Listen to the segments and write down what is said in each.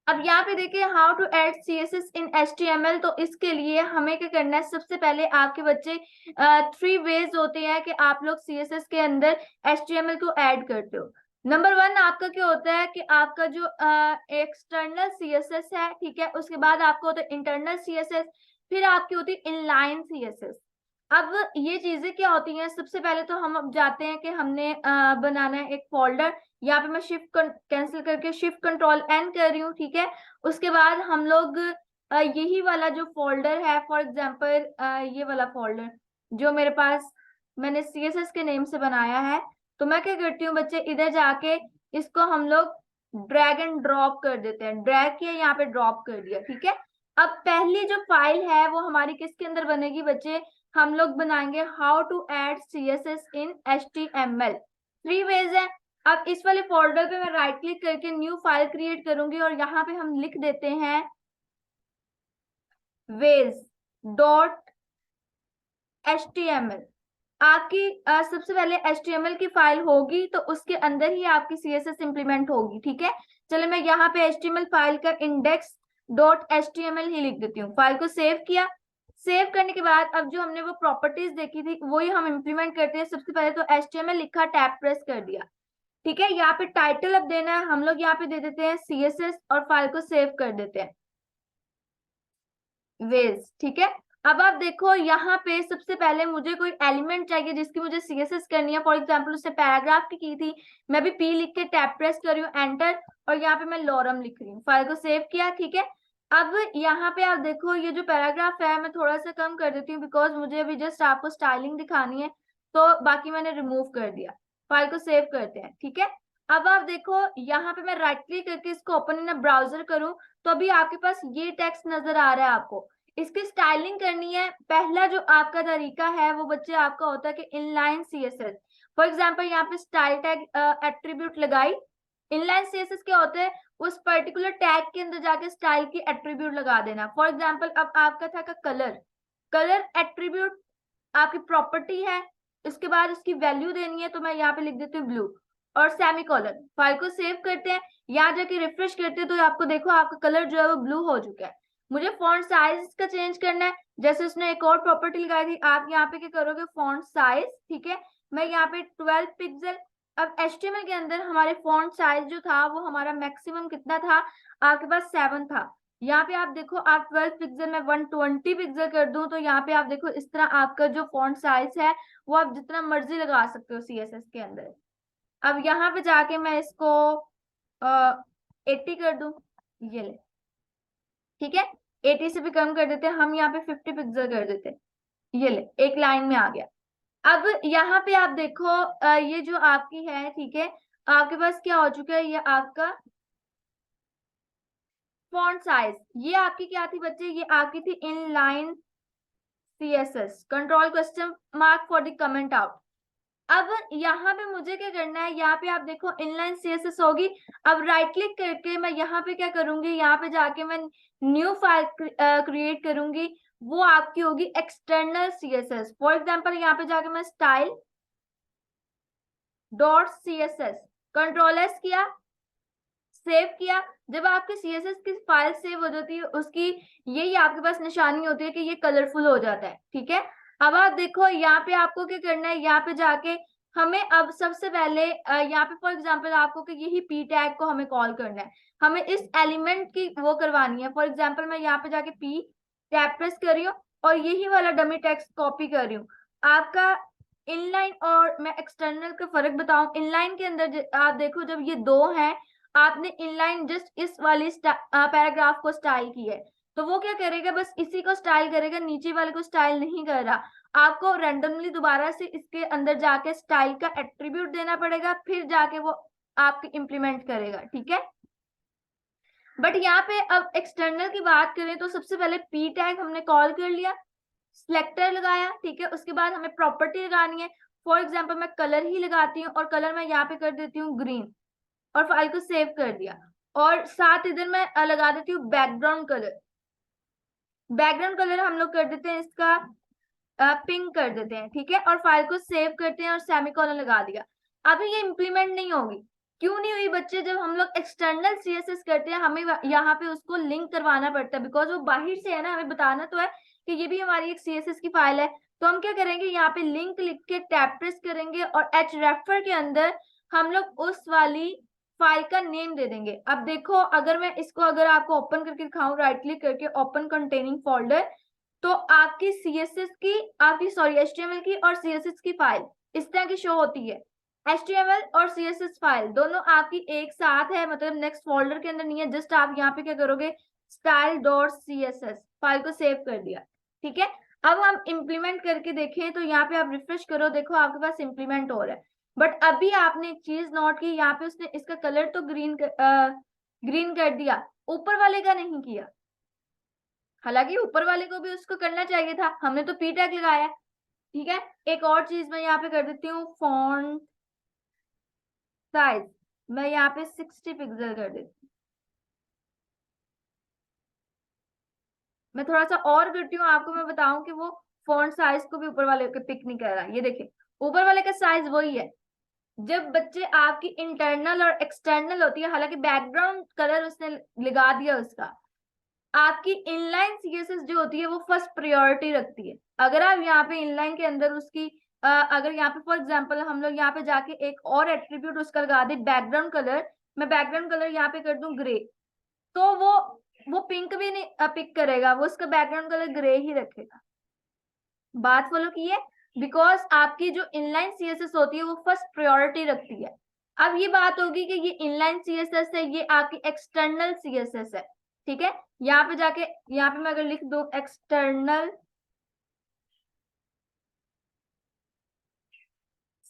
अब यहाँ पे देखिए how to add CSS in HTML. तो इसके लिए हमें क्या करना है, सबसे पहले आपके बच्चे 3 वेज होते हैं कि आप लोग सीएसएस के अंदर एचटीएमएल को ऐड करते हो। नंबर 1 आपका क्या होता है कि आपका जो एक्सटर्नल सीएसएस है, ठीक है, उसके बाद आपका होता है इंटरनल सीएसएस, फिर आपकी होती है इनलाइन सीएसएस। अब ये चीजें क्या होती हैं, सबसे पहले तो हम अब जाते हैं कि हमने बनाना है एक फोल्डर। यहाँ पे मैं शिफ्ट कैंसिल करके शिफ्ट कंट्रोल एन कर रही हूँ, ठीक है। उसके बाद हम लोग यही वाला जो फोल्डर है, फॉर एग्जांपल ये वाला फोल्डर जो मेरे पास मैंने सीएसएस के नेम से बनाया है, तो मैं क्या करती हूँ बच्चे, इधर जाके इसको हम लोग ड्रैग एंड ड्रॉप कर देते हैं। ड्रैग किया, यहाँ पे ड्रॉप कर दिया, ठीक है। अब पहली जो फाइल है वो हमारी किसके अंदर बनेगी बच्चे, हम लोग बनाएंगे how to add CSS in HTML. 3 ways है। अब इस वाले फोल्डर पे मैं राइट क्लिक करके न्यू फाइल क्रिएट करूंगी और यहाँ पे हम लिख देते हैं वेज डॉट एचटीएमएल। आपकी सबसे पहले एचटीएमएल की फाइल होगी तो उसके अंदर ही आपकी सीएसएस इंप्लीमेंट होगी, ठीक है। चलो मैं यहाँ पे एचटीएमएल फाइल का इंडेक्स डॉट एचटीएमएल ही लिख देती हूँ। फाइल को सेव किया। सेव करने के बाद अब जो हमने वो प्रॉपर्टीज देखी थी वही हम इंप्लीमेंट करते हैं। सबसे पहले तो एचटीएमएल लिखा, टैब प्रेस कर दिया, ठीक है। यहाँ पे टाइटल अब देना है, हम लोग यहाँ पे दे देते हैं सीएसएस और फाइल को सेव कर देते हैं वेज, ठीक है। अब आप देखो यहाँ पे सबसे पहले मुझे कोई एलिमेंट चाहिए जिसकी मुझे सीएसएस करनी है। फॉर एग्जांपल उससे पैराग्राफ की थी, मैं भी पी लिख के टैब प्रेस कर रही हूँ, एंटर, और यहाँ पे मैं लॉरम लिख रही हूँ। फाइल को सेव किया, ठीक है। अब यहाँ पे आप देखो ये जो पैराग्राफ है मैं थोड़ा सा कम कर देती हूँ बिकॉज मुझे अभी जस्ट आपको स्टाइलिंग दिखानी है, तो बाकी मैंने रिमूव कर दिया। फाइल को सेव करते हैं, ठीक है। अब आप देखो यहाँ पे मैं राइट क्लिक करके इसको ओपन इन ब्राउजर करूँ तो अभी आपके पास ये टेक्स्ट नजर आ रहा है। आपको इसकी स्टाइलिंग करनी है। पहला जो आपका तरीका है वो बच्चे आपका होता है कि इनलाइन सीएसएस। फॉर एग्जांपल यहाँ पे स्टाइल टैग एट्रीब्यूट लगाई। इनलाइन सीएसएस क्या होता है, उस पर्टिकुलर टैग के अंदर जाके स्टाइल की एट्रीब्यूट लगा देना। फॉर एग्जांपल अब आपका था का कलर, कलर एट्रीब्यूट आपकी प्रॉपर्टी है, इसके बाद उसकी वैल्यू देनी है, तो मैं यहाँ पे लिख देती हूँ ब्लू और सेमी कॉलन। फाइल को सेव करते हैं, यहाँ जाके रिफ्रेश करते हैं तो आपको देखो आपका कलर जो है वो ब्लू हो चुका है। मुझे फॉन्ट साइज का चेंज करना है, जैसे उसने एक और प्रॉपर्टी लगाई थी, आप यहाँ पे क्या करोगे, फॉन्ट साइज, ठीक है। मैं यहाँ पे 12 पिक्सल। अब एचटीएमएल के अंदर हमारे फॉन्ट साइज जो था वो हमारा मैक्सिमम कितना था, आपके पास 7 था। यहाँ पे आप देखो आप 12 पिक्सल में 120 पिक्सल कर दूं तो यहाँ पे आप देखो इस तरह आपका जो फॉन्ट साइज है वो आप जितना मर्जी लगा सकते हो सीएसएस के अंदर। अब यहाँ पे जाके मैं इसको 80 कर दूं, ये ले, ठीक है। 80 से भी कम कर देते हैं हम, यहाँ पे 50 पिक्सल कर देते हैं, ये ले, एक लाइन में आ गया। अब यहाँ पे आप देखो ये जो आपकी है, ठीक है, आपके पास क्या हो चुका है, ये आपका फॉन्ट साइज। ये आपकी क्या थी बच्चे, ये आपकी थी inline CSS. Control question mark for the comment out. अब यहाँ पे मुझे क्या करना है, यहाँ पे आप देखो इनलाइन सीएसएस होगी। अब राइट क्लिक करके मैं यहाँ पे क्या करूंगी, यहाँ पे जाके मैं न्यू फाइल क्रिएट करूंगी, वो आपकी होगी एक्सटर्नल सीएसएस। फॉर एग्जांपल यहाँ पे जाके मैं style dot CSS, control S किया, सेव किया। जब आपके सीएसएस की फाइल सेव हो जाती है उसकी यही आपके पास निशानी होती है कि ये कलरफुल हो जाता है, ठीक है। अब आप देखो यहाँ पे आपको क्या करना है, यहाँ पे जाके हमें अब सबसे पहले यहाँ पे फॉर एग्जांपल आपको कि यही पी टैग को हमें कॉल करना है, हमें इस एलिमेंट की वो करवानी है। फॉर एग्जांपल मैं यहाँ पे जाके पी टैब प्रेस कर रही हूँ और यही वाला डमी टेक्स्ट कॉपी कर रही हूँ। आपका इनलाइन और मैं एक्सटर्नल का फर्क बताऊं, इनलाइन के अंदर आप देखो जब ये दो हैं, आपने इनलाइन जस्ट इस वाली पैराग्राफ को स्टाइल की है तो वो क्या करेगा, बस इसी को स्टाइल करेगा, नीचे वाले को स्टाइल नहीं कर रहा। आपको रैंडमली दोबारा से इसके अंदर जाके स्टाइल का एट्रीब्यूट देना पड़ेगा, फिर जाके वो आपके इम्प्लीमेंट करेगा, ठीक है। बट यहाँ पे अब एक्सटर्नल की बात करें तो सबसे पहले पी टैग हमने कॉल कर लिया, सिलेक्टर लगाया, ठीक है। उसके बाद हमें प्रॉपर्टी लगानी है। फॉर एग्जाम्पल मैं कलर ही लगाती हूँ और कलर मैं यहाँ पे कर देती हूँ ग्रीन और फाइल को सेव कर दिया। और साथ इधर मैं लगा देती हूँ बैकग्राउंड कलर। बैकग्राउंड कलर हम लोग कर देते हैं इसका पिंक कर देते हैं, ठीक है। और फाइल को सेव करते हैं और सेमीकोलन लगा दिया। अभी ये इंप्लीमेंट नहीं होगी, क्यों नहीं हुई बच्चे? जब हम लोग एक्सटर्नल सीएसएस करते हैं हमें यहाँ पे उसको लिंक करवाना पड़ता है, बिकॉज वो बाहर से है ना, हमें बताना तो है कि ये भी हमारी एक सीएसएस की फाइल है। तो हम क्या करेंगे, यहाँ पे लिंक लिख के टैब प्रेस करेंगे और hreffer के अंदर हम लोग उस वाली फाइल का नेम दे देंगे। अब देखो, अगर मैं इसको अगर आपको ओपन करके दिखाऊं, राइट क्लिक करके ओपन कंटेनिंग फोल्डर, तो आपकी सीएसएस की, आपकी सॉरी एचटीएमएल की और सीएसएस की फाइल इस तरह की शो होती है। HTML और CSS फाइल दोनों आपकी एक साथ है, मतलब नेक्स्ट फोल्डर के अंदर नहीं है। जस्ट आप यहाँ पे क्या करोगे, style.css फाइल को सेव कर दिया, ठीक है। अब हम इम्प्लीमेंट करके देखें तो यहाँ पे आप रिफ्रेश करो, देखो आपके पास इम्प्लीमेंट हो रहा है। बट अभी आपने एक चीज नोट की, यहाँ पे उसने इसका कलर तो ग्रीन कर दिया, ऊपर वाले का नहीं किया। हालांकि ऊपर वाले को भी उसको करना चाहिए था, हमने तो p टैग लगाया, ठीक है। एक और चीज मैं यहाँ पे कर देती हूँ, फॉन्ट साइज मैं यहाँ पे 60 पिक्सल कर देती हूँ। मैं थोड़ा सा और करती हूँ, आपको मैं बताऊं कि वो फॉन्ट साइज को भी ऊपर वाले के पिक नहीं कर रहा। ये देखिए, ऊपर वाले का साइज वही है। जब बच्चे आपकी इंटरनल और एक्सटर्नल होती है, हालांकि बैकग्राउंड कलर उसने लगा दिया उसका, आपकी इनलाइन सीएसएस जो होती है वो फर्स्ट प्रायोरिटी रखती है। अगर आप यहाँ पे इनलाइन के अंदर उसकी अगर यहाँ पे फॉर एग्जांपल हम लोग यहाँ पे जाके एक और एट्रीब्यूट उसका लगा दे, बैकग्राउंड कलर, मैं बैकग्राउंड कलर यहाँ पे कर दूं ग्रे, तो वो पिंक भी नहीं पिक करेगा, वो उसका बैकग्राउंड कलर ग्रे ही रखेगा। बात फॉलो की है, बिकॉज आपकी जो इनलाइन सीएसएस होती है वो फर्स्ट प्रायोरिटी रखती है। अब ये बात होगी कि ये इनलाइन सीएसएस है, ये आपकी एक्सटर्नल सीएसएस है, ठीक है। यहाँ पे जाके, यहाँ पे मैं अगर लिख दूं एक्सटर्नल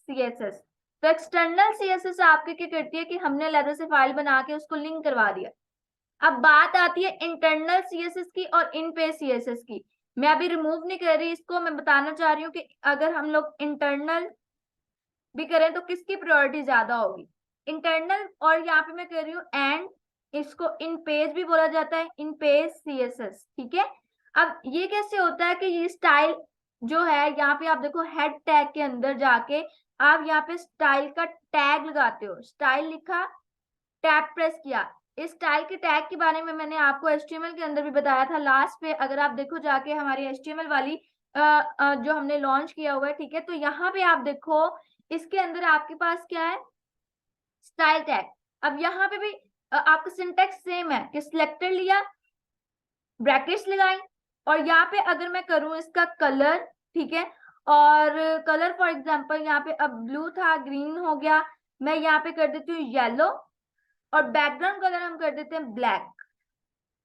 सीएसएस, तो एक्सटर्नल सीएसएस आपके क्या करती है कि हमने लेटर से फाइल बना के उसको लिंक करवा दिया। अब बात आती है इंटरनल सीएसएस की और इन पेज सीएसएस की। मैं अभी रिमूव नहीं कर रही इसको, मैं बताना चाह रही हूँ कि अगर हम लोग इंटरनल भी करें तो किसकी प्रायोरिटी ज्यादा होगी, इंटरनल। और यहाँ पे मैं कह रही हूँ एंड, इसको इन पेज भी बोला जाता है, इन पेज सीएसएस, ठीक है। अब ये कैसे होता है कि ये स्टाइल जो है, यहाँ पे आप देखो हेड टैग के अंदर जाके आप यहाँ पे स्टाइल का टैग लगाते हो, स्टाइल लिखा, टैब प्रेस किया। इस स्टाइल के टैग के बारे में मैंने आपको HTML के अंदर भी बताया था लास्ट पे, अगर आप देखो जाके हमारी HTML वाली जो हमने लॉन्च किया हुआ है, ठीक है। तो यहाँ पे आप देखो, इसके अंदर आपके पास क्या है, स्टाइल टैग। अब यहाँ पे भी आपका सिंटेक्स सेम है कि सिलेक्टर लिया, ब्रैकेट्स लगाई, और यहाँ पे अगर मैं करूं इसका कलर, ठीक है, और कलर फॉर एग्जांपल यहाँ पे अब ब्लू था, ग्रीन हो गया, मैं यहाँ पे कर देती हूँ येलो, और बैकग्राउंड कलर हम कर देते हैं ब्लैक,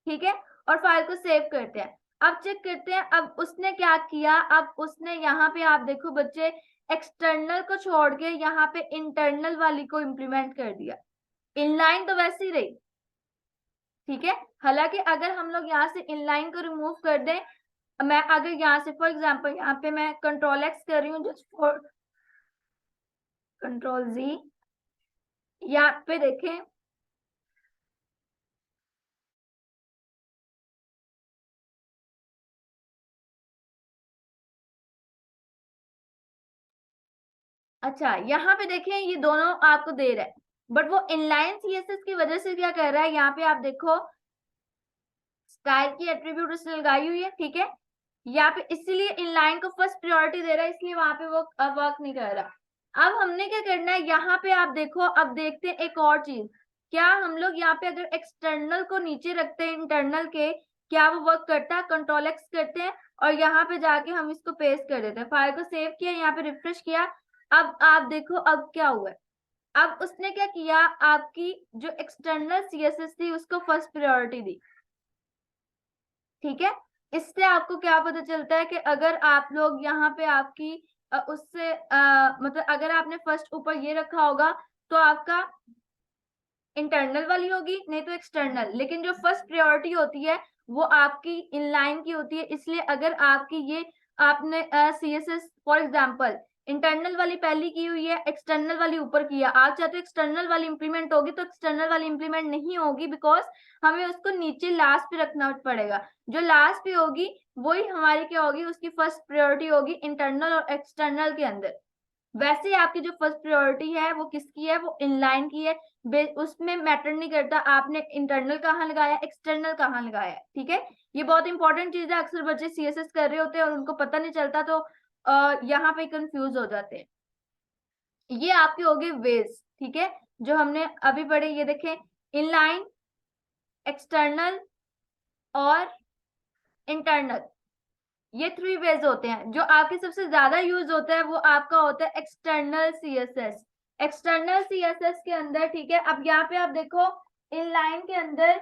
ठीक है। और फाइल को सेव करते हैं। अब चेक करते हैं अब उसने क्या किया, अब उसने यहाँ पे आप देखो बच्चे, एक्सटर्नल को छोड़ के यहाँ पे इंटरनल वाली को इम्प्लीमेंट कर दिया। इनलाइन तो वैसे ही रही, ठीक है। हालांकि अगर हम लोग यहाँ से इनलाइन को रिमूव कर दें, मैं अगर यहाँ से फॉर एग्जांपल यहाँ पे मैं कंट्रोल एक्स कर रही हूँ, जस्ट फॉर कंट्रोल जी, यहाँ पे देखें, अच्छा यहाँ पे देखें ये दोनों आपको दे रहा है, बट वो इनलाइन सीएसएस की वजह से क्या कर रहा है, यहाँ पे आप देखो स्टाइल की एट्रीब्यूट उसने लगाई हुई है, ठीक है। यहाँ पे इसीलिए इनलाइन को फर्स्ट प्रायोरिटी दे रहा है, इसलिए वहां पे वो वर्क नहीं कर रहा। अब हमने क्या करना है, यहाँ पे आप देखो, अब देखते हैं एक और चीज, क्या हम लोग यहाँ पे अगर एक्सटर्नल को नीचे रखते हैं इंटरनल के, क्या वो वर्क करता है? कंट्रोल एक्स करते हैं और यहाँ पे जाके हम इसको पेस्ट कर देते हैं, फाइल को सेव किया, यहाँ पे रिफ्रेश किया। अब आप देखो अब क्या हुआ है, अब उसने क्या किया, आपकी जो एक्सटर्नल सीएसएस थी उसको फर्स्ट प्रायोरिटी दी, ठीक है। इससे आपको क्या पता चलता है कि अगर आप लोग यहाँ पे आपकी उससे मतलब अगर आपने फर्स्ट ऊपर ये रखा होगा तो आपका इंटरनल वाली होगी, नहीं तो एक्सटर्नल, लेकिन जो फर्स्ट प्रायोरिटी होती है वो आपकी इनलाइन की होती है। इसलिए अगर आपकी ये आपने सीएसएस फॉर एग्जांपल इंटरनल वाली पहली की हुई है, एक्सटर्नल वाली ऊपर किया, आप चाहते हो एक्सटर्नल वाली इंप्लीमेंट होगी तो एक्सटर्नल वाली इंप्लीमेंट नहीं होगी, बिकॉज हमें उसको नीचे लास्ट पे रखना पड़ेगा। जो लास्ट पे होगी वही हमारी क्या होगी, उसकी फर्स्ट प्रायोरिटी होगी इंटरनल और एक्सटर्नल के अंदर। वैसे आपकी जो फर्स्ट प्रायोरिटी है वो किसकी है, वो इनलाइन की है। उसमें मैटर नहीं करता आपने इंटरनल कहाँ लगाया, एक्सटर्नल कहाँ लगाया है, ठीक है। ये बहुत इंपॉर्टेंट चीज है, अक्सर बच्चे सीएसएस कर रहे होते हैं और उनको पता नहीं चलता, तो यहाँ पे कंफ्यूज हो जाते हैं। ये आपके हो गए वेज, ठीक है, जो हमने अभी पढ़े। ये देखें, इनलाइन, एक्सटर्नल और इंटरनल, ये 3 वेज होते हैं। जो आपके सबसे ज्यादा यूज होता है वो आपका होता है एक्सटर्नल सीएसएस। एक्सटर्नल सीएसएस के अंदर, ठीक है, अब यहाँ पे आप देखो, इनलाइन के अंदर,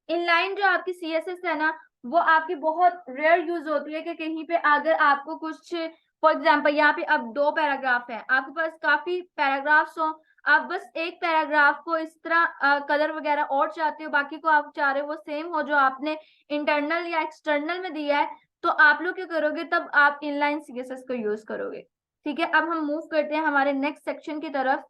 इनलाइन जो आपकी सीएसएस है ना, वो आपकी बहुत रेयर यूज होती है कि कहीं पे अगर आपको कुछ, फॉर एग्जाम्पल यहाँ पे अब 2 पैराग्राफ है, आपके पास काफी पैराग्राफ्स हो, आप बस एक पैराग्राफ को इस तरह कलर वगैरह और चाहते हो, बाकी को आप चाह रहे हो वो सेम हो जो आपने इंटरनल या एक्सटर्नल में दिया है, तो आप लोग क्या करोगे, तब आप इनलाइन सीएसएस को यूज करोगे। ठीक है, अब हम मूव करते हैं हमारे नेक्स्ट सेक्शन की तरफ।